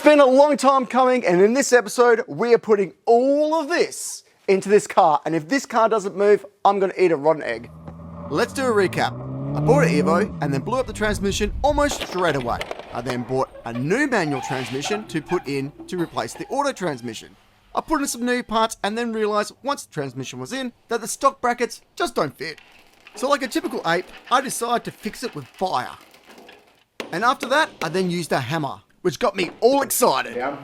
been a long time coming, and in this episode, we are putting all of this into this car. And if this car doesn't move, I'm gonna eat a rotten egg. Let's do a recap. I bought an Evo and then blew up the transmission almost straight away. I then bought a new manual transmission to put in to replace the auto transmission. I put in some new parts and then realized once the transmission was in that the stock brackets just don't fit. So like a typical ape, I decided to fix it with fire. And after that, I then used a hammer, which got me all excited. Now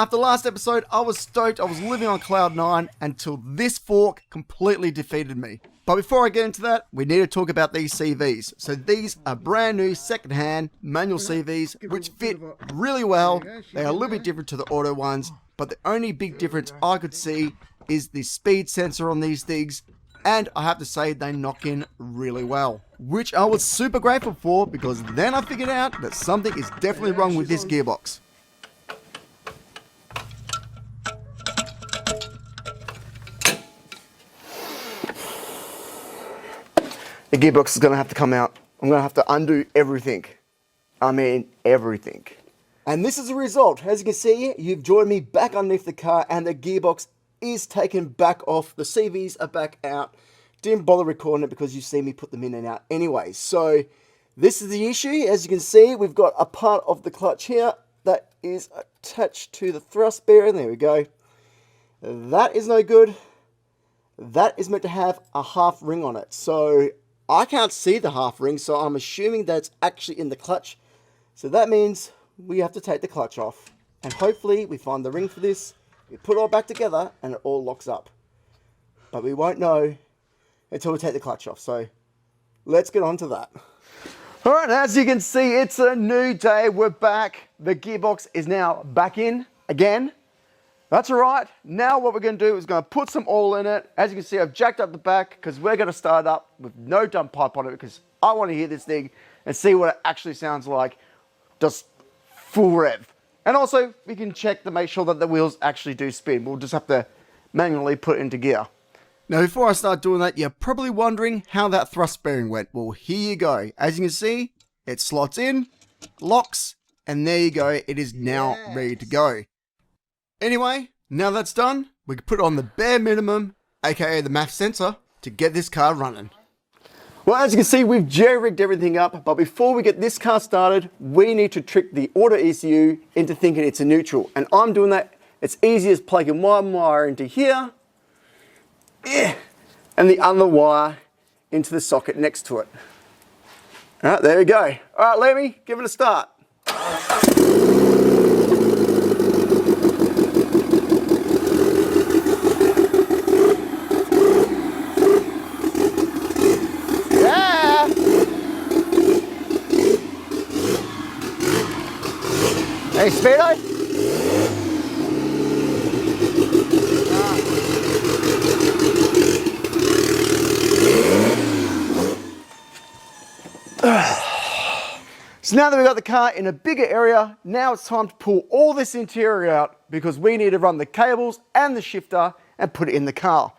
after last episode, I was stoked, I was living on cloud 9 until this fork completely defeated me. But before I get into that, we need to talk about these CVs. So these are brand new second-hand manual CVs, which fit really well. They are a little bit different to the auto ones, but the only big difference I could see is the speed sensor on these things. And I have to say they knock in really well, which I was super grateful for, because then I figured out that something is definitely wrong with this gearbox. The gearbox is going to have to come out. I'm going to have to undo everything. I mean, everything. And this is the result. As you can see, you've joined me back underneath the car and the gearbox is taken back off. The CVs are back out. Didn't bother recording it because you see me put them in and out anyway. So this is the issue. As you can see, we've got a part of the clutch here that is attached to the thrust bearing. There we go. That is no good. That is meant to have a half ring on it. So I can't see the half ring, so I'm assuming that it's actually in the clutch. So that means we have to take the clutch off. And hopefully we find the ring for this. We put it all back together and it all locks up. But we won't know until we take the clutch off. So let's get on to that. All right, as you can see, it's a new day. We're back. The gearbox is now back in again. That's all right. Now what we're going to do is going to put some oil in it. As you can see, I've jacked up the back because we're going to start up with no dump pipe on it, because I want to hear this thing and see what it actually sounds like, just full rev. And also, we can check to make sure that the wheels actually do spin. We'll just have to manually put it into gear. Now, before I start doing that, you're probably wondering how that thrust bearing went. Well, here you go. As you can see, it slots in, locks, and there you go. It is now ready to go. Anyway, now that's done, we can put on the bare minimum, aka the max sensor, to get this car running. Well, as you can see, we've jerry-rigged everything up, but before we get this car started, we need to trick the auto ECU into thinking it's a neutral. And I'm doing that. It's easy as plugging one wire into here, and the other wire into the socket next to it. All right, there we go. All right, Lemmy, give it a start. Hey, Speedo? So now that we've got the car in a bigger area, now it's time to pull all this interior out, because we need to run the cables and the shifter and put it in the car.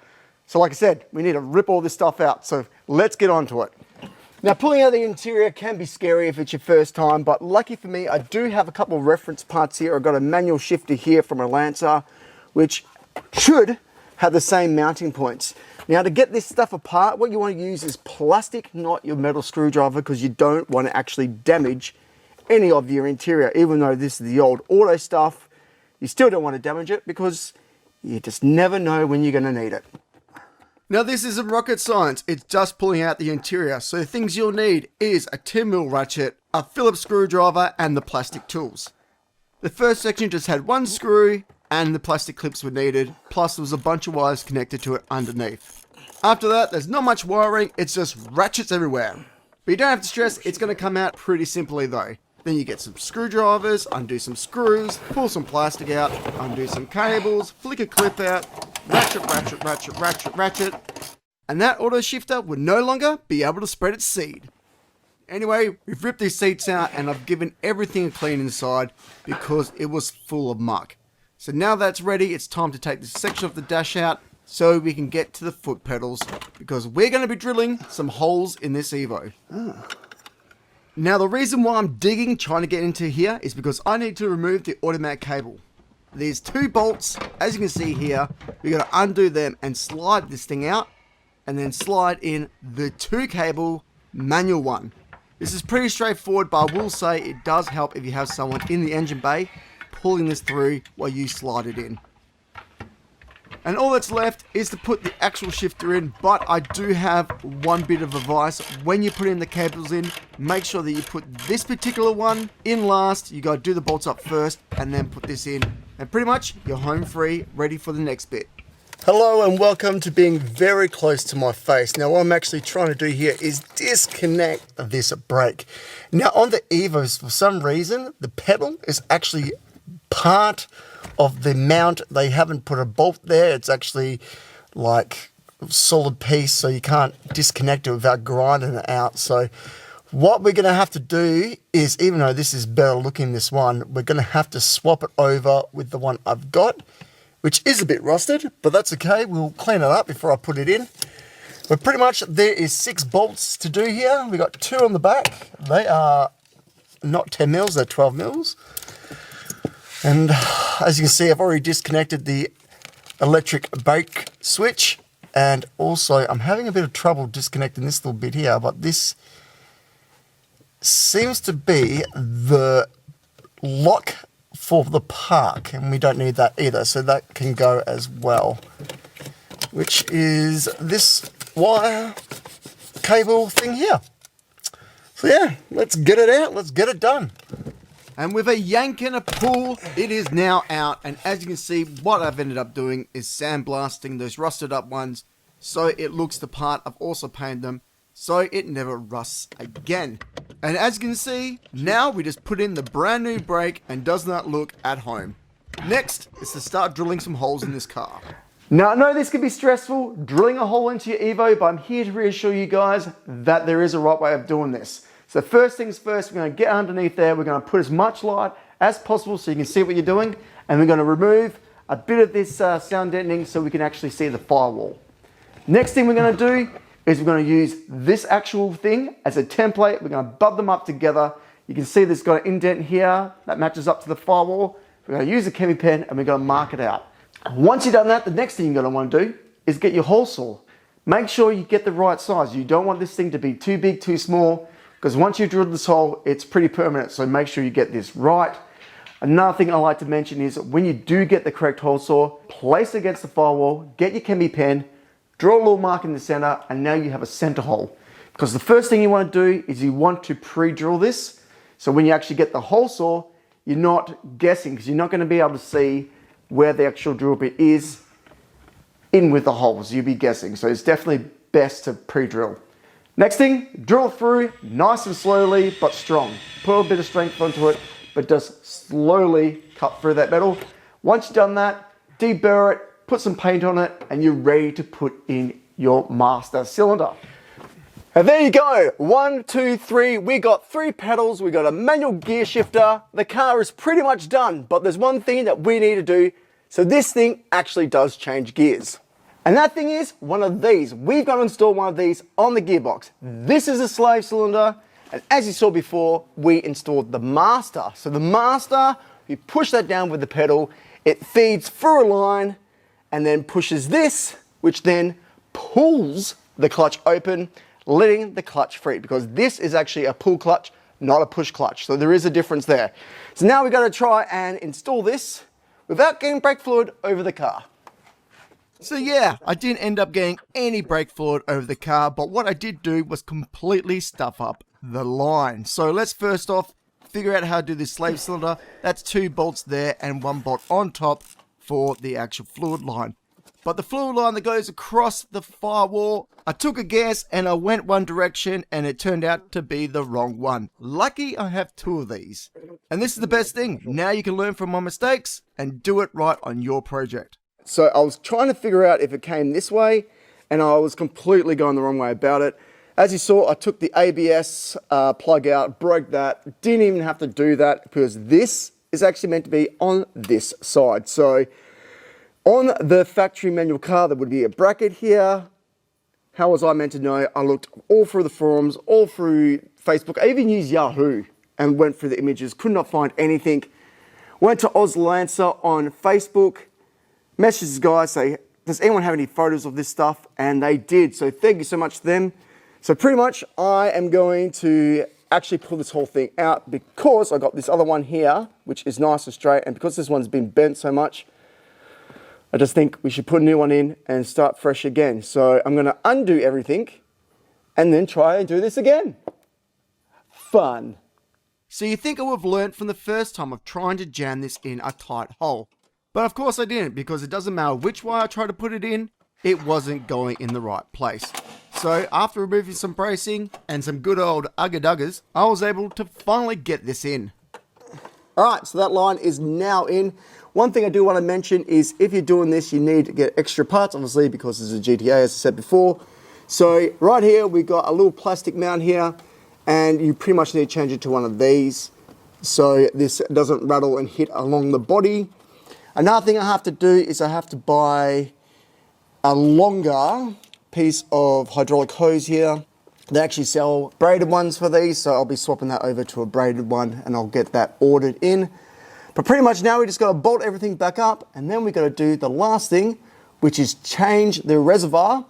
So like I said, we need to rip all this stuff out. So let's get on to it. Now, pulling out the interior can be scary if it's your first time, but lucky for me, I do have a couple of reference parts here. I've got a manual shifter here from a Lancer, which should have the same mounting points. Now, to get this stuff apart, what you want to use is plastic, not your metal screwdriver, because you don't want to actually damage any of your interior. Even though this is the old auto stuff, you still don't want to damage it, because you just never know when you're going to need it. Now, this isn't rocket science, it's just pulling out the interior. So the things you'll need is a 10mm ratchet, a Phillips screwdriver, and the plastic tools. The first section just had one screw and the plastic clips were needed, plus there was a bunch of wires connected to it underneath. After that, there's not much wiring, it's just ratchets everywhere. But you don't have to stress, it's going to come out pretty simply though. Then you get some screwdrivers, undo some screws, pull some plastic out, undo some cables, flick a clip out, ratchet, ratchet, ratchet, ratchet, ratchet, and that auto shifter would no longer be able to spread its seed. Anyway, we've ripped these seats out and I've given everything a clean inside because it was full of muck. So now that's ready, it's time to take this section of the dash out so we can get to the foot pedals, because we're going to be drilling some holes in this Evo. Now the reason why I'm digging, trying to get into here, is because I need to remove the automatic cable. These two bolts, as you can see here, we got to undo them and slide this thing out, and then slide in the 2 cable manual one. This is pretty straightforward, but I will say it does help if you have someone in the engine bay pulling this through while you slide it in. And all that's left is to put the actual shifter in, but I do have one bit of advice. When you put in the cables in, make sure that you put this particular one in last. You got to do the bolts up first and then put this in. And pretty much you're home free, ready for the next bit. Hello and welcome to being very close to my face. Now what I'm actually trying to do here is disconnect this brake. Now on the EVOs, for some reason, the pedal is actually part of the mount. They haven't put a bolt there. It's actually like a solid piece, so you can't disconnect it without grinding it out. So what we're going to have to do is, even though this is better looking, this one, we're going to have to swap it over with the one I've got, which is a bit rusted, but that's okay. We'll clean it up before I put it in. But pretty much there is 6 bolts to do here. We got 2 on the back. They are not 10 mils, they're 12 mils. And as you can see, I've already disconnected the electric brake switch, and also I'm having a bit of trouble disconnecting this little bit here, but this seems to be the lock for the park, and we don't need that either, so that can go as well, which is this wire cable thing here. So yeah, let's get it out, let's get it done. And with a yank and a pull, it is now out. And as you can see, what I've ended up doing is sandblasting those rusted up ones so it looks the part. I've also painted them so it never rusts again. And as you can see, now we just put in the brand new brake and does not look at home. Next is to start drilling some holes in this car. Now I know this can be stressful, drilling a hole into your Evo, but I'm here to reassure you guys that there is a right way of doing this. So first things first, we're going to get underneath there, we're going to put as much light as possible so you can see what you're doing, and we're going to remove a bit of this sound deadening so we can actually see the firewall. Next thing we're going to do is we're going to use this actual thing as a template. We're going to bud them up together. You can see there's got an indent here that matches up to the firewall. We're going to use a chemi pen and we're going to mark it out. Once you've done that, the next thing you're going to want to do is get your hole saw. Make sure you get the right size. You don't want this thing to be too big, too small, because once you drill this hole, it's pretty permanent, so make sure you get this right. Another thing I like to mention is when you do get the correct hole saw, place it against the firewall, get your chemi pen, draw a little mark in the center, and now you have a center hole. Because the first thing you want to do is you want to pre-drill this, so when you actually get the hole saw, you're not guessing, because you're not going to be able to see where the actual drill bit is in with the holes. You'll be guessing, so it's definitely best to pre-drill. Next thing, drill through nice and slowly but strong. Put a bit of strength onto it, but just slowly cut through that metal. Once you've done that, deburr it, put some paint on it, and you're ready to put in your master cylinder. And there you go, 1, 2, 3, we got 3 pedals, we got a manual gear shifter. The car is pretty much done, but there's one thing that we need to do, so this thing actually does change gears. And that thing is one of these. We've got to install one of these on the gearbox. This is a slave cylinder, and as you saw before, we installed the master. So the master, you push that down with the pedal, it feeds through a line, and then pushes this, which then pulls the clutch open, letting the clutch free, because this is actually a pull clutch, not a push clutch. So there is a difference there. So now we've got to try and install this without getting brake fluid over the car. So yeah, I didn't end up getting any brake fluid over the car, but what I did do was completely stuff up the line. So let's first off figure out how to do this slave cylinder. That's 2 bolts there and 1 bolt on top for the actual fluid line. But the fluid line that goes across the firewall, I took a guess and I went one direction and it turned out to be the wrong one. Lucky I have 2 of these. And this is the best thing. Now you can learn from my mistakes and do it right on your project. So I was trying to figure out if it came this way, and I was completely going the wrong way about it. As you saw, I took the ABS plug out, broke that, didn't even have to do that because this is actually meant to be on this side. So on the factory manual car, there would be a bracket here. How was I meant to know? I looked all through the forums, all through Facebook. I even used Yahoo and went through the images. Could not find anything. Went to Oz Lancer on Facebook. Messaged this guy, say, does anyone have any photos of this stuff? And they did. So thank you so much to them. So pretty much I am going to actually pull this whole thing out because I got this other one here, which is nice and straight. And because this one's been bent so much, I just think we should put a new one in and start fresh again. So I'm going to undo everything and then try and do this again. Fun. So you think I would have learned from the first time of trying to jam this in a tight hole. But of course I didn't, because it doesn't matter which way I try to put it in, it wasn't going in the right place. So after removing some bracing and some good old ugga-duggers, I was able to finally get this in. Alright, so that line is now in. One thing I do want to mention is if you're doing this, you need to get extra parts, obviously, because this is a GT-A, as I said before. So right here, we've got a little plastic mount here, and you pretty much need to change it to one of these so this doesn't rattle and hit along the body. Another thing I have to do is I have to buy a longer piece of hydraulic hose here. They actually sell braided ones for these, so I'll be swapping that over to a braided one and I'll get that ordered in. But pretty much now we just got to bolt everything back up, and then we got to do the last thing, which is change the reservoir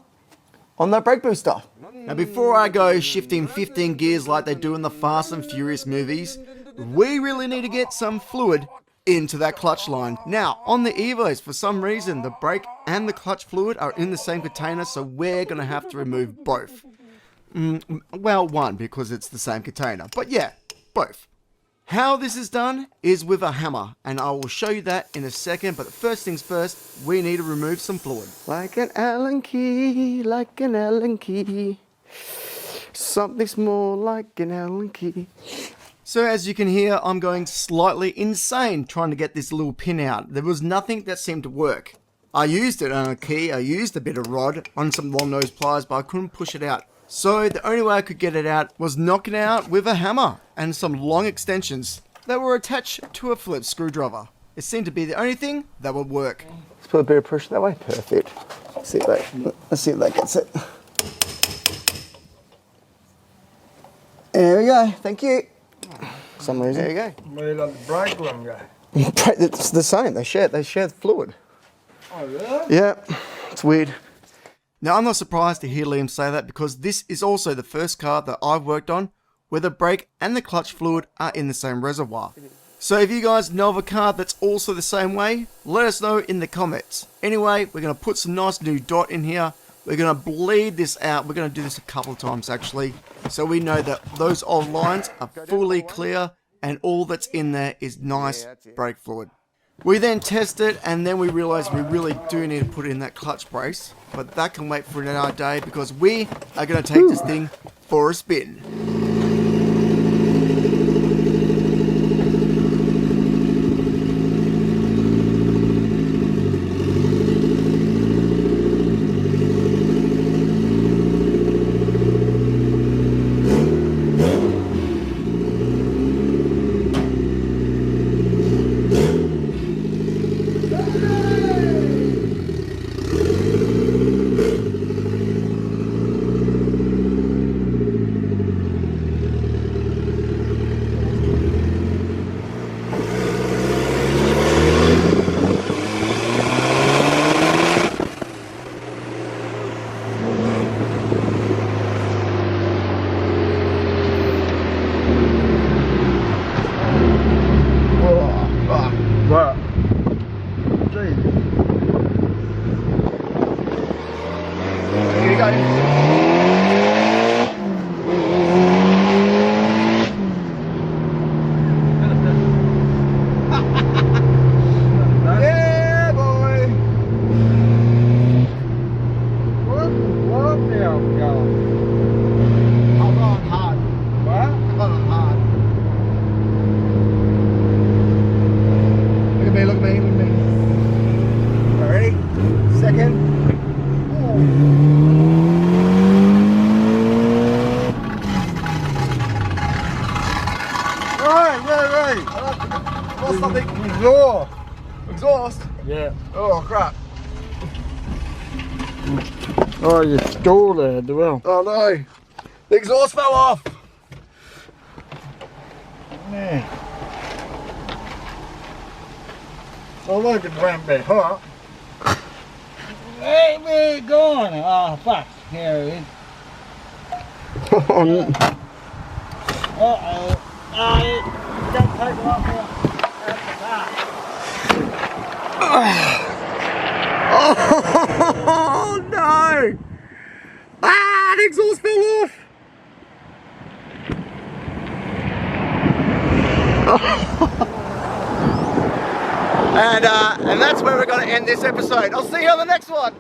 on that brake booster. Now before I go shifting 15 gears like they do in the Fast and Furious movies, we really need to get some fluid into that clutch line. Now on the Evos, for some reason the brake and the clutch fluid are in the same container, so we're going to have to remove both. Well, one, because it's the same container, but yeah, both. How this is done is with a hammer, and I will show you that in a second, but first things first, we need to remove some fluid. Like an Allen key, like an Allen key. Something small like an Allen key. So as you can hear, I'm going slightly insane trying to get this little pin out. There was nothing that seemed to work. I used it on a key, I used a bit of rod on some long nose pliers, but I couldn't push it out. So the only way I could get it out was knock it out with a hammer and some long extensions that were attached to a Phillips screwdriver. It seemed to be the only thing that would work. Let's put a bit of pressure that way. Perfect. Let's see if that gets it. There we go. Thank you. For some reason. There you go. Where did the brake one go? It's the same. They share the fluid. Oh really? Yeah. It's weird. Now, I'm not surprised to hear Liam say that, because this is also the first car that I've worked on where the brake and the clutch fluid are in the same reservoir. So if you guys know of a car that's also the same way, let us know in the comments. Anyway, we're going to put some nice new dot in here. We're going to bleed this out. We're going to do this a couple of times actually, so we know that those old lines are fully clear and all that's in there is nice brake fluid. We then test it, and then we realize we really do need to put in that clutch brace, but that can wait for another day because we are going to take this thing for a spin. Look at me. Ready? Second. Right. What's something? Exhaust? Yeah. Oh, crap. Oh, you stole there as well. Oh, no. The exhaust fell off. Yeah. Although the ramp be hot. Hey, where it gone? Oh, fuck. Here it is. Uh-oh. Don't take it off now. That's the back. Oh no! Ah, the exhaust fell off! And that's where we're going to end this episode. I'll see you on the next one.